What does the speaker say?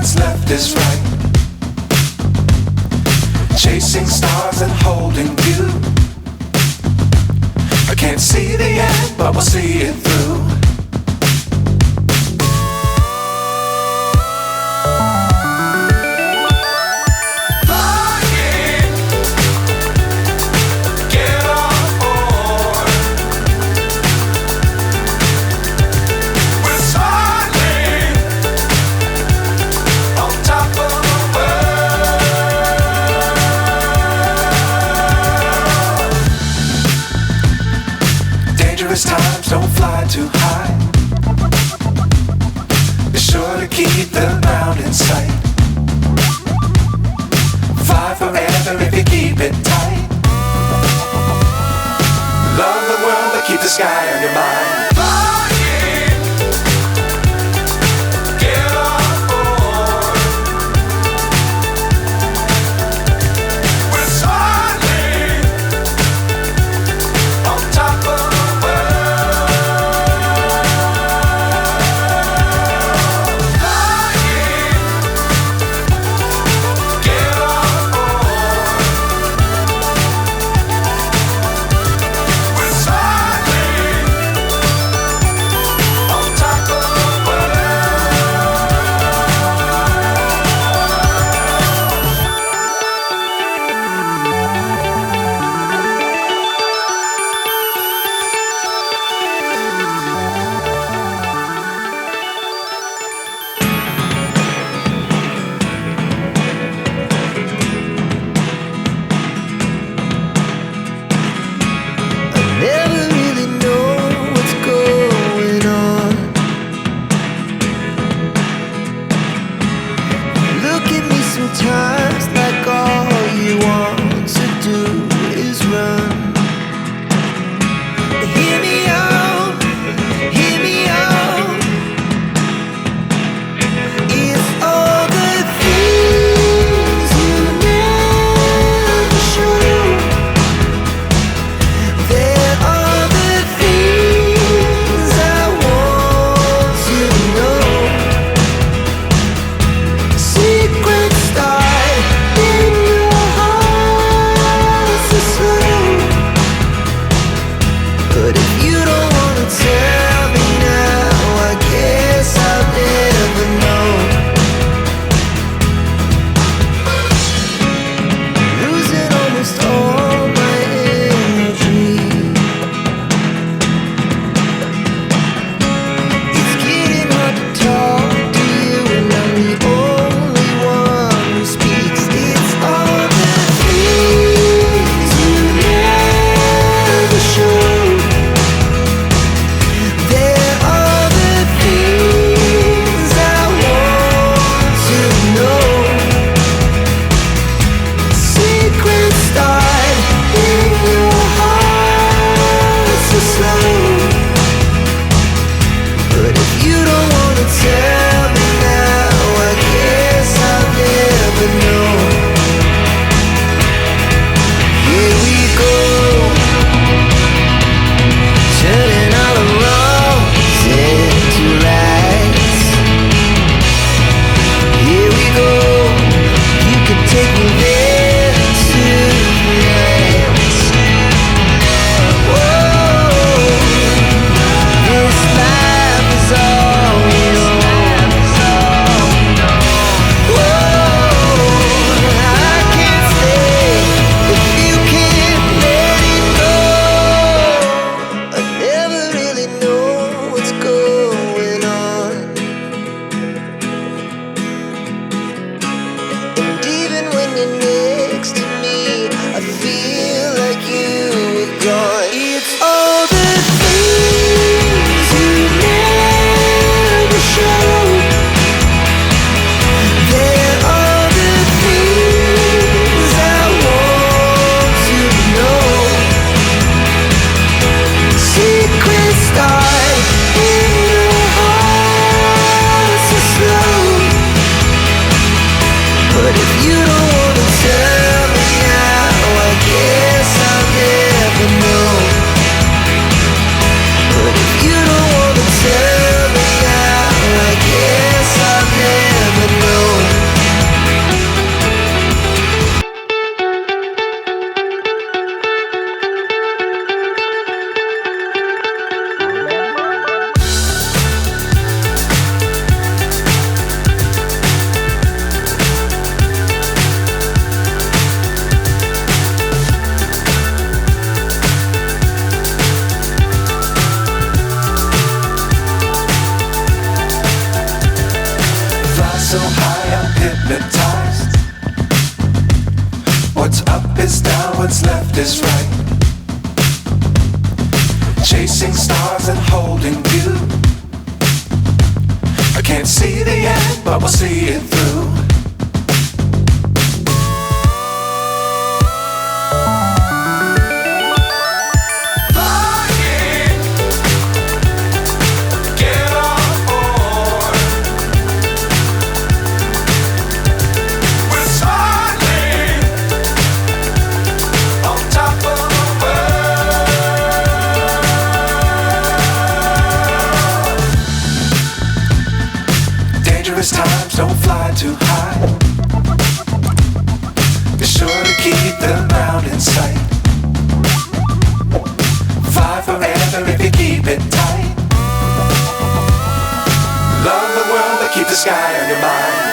what's left is right. Chasing stars and holding you. I can't see the end, but we'll see it through. Times don't fly too high. Be sure to keep the ground in sight. Fly forever if you keep it tight. Love the world but keep the sky on your mind. so high I'm hypnotized. What's up is down, what's left is right. Chasing stars and holding you. I can't see the end, but we'll see it through. Dangerous times, don't fly too high. Be sure to keep the ground in sight. Fly forever if you keep it tight. Love the world, but keep the sky on your mind.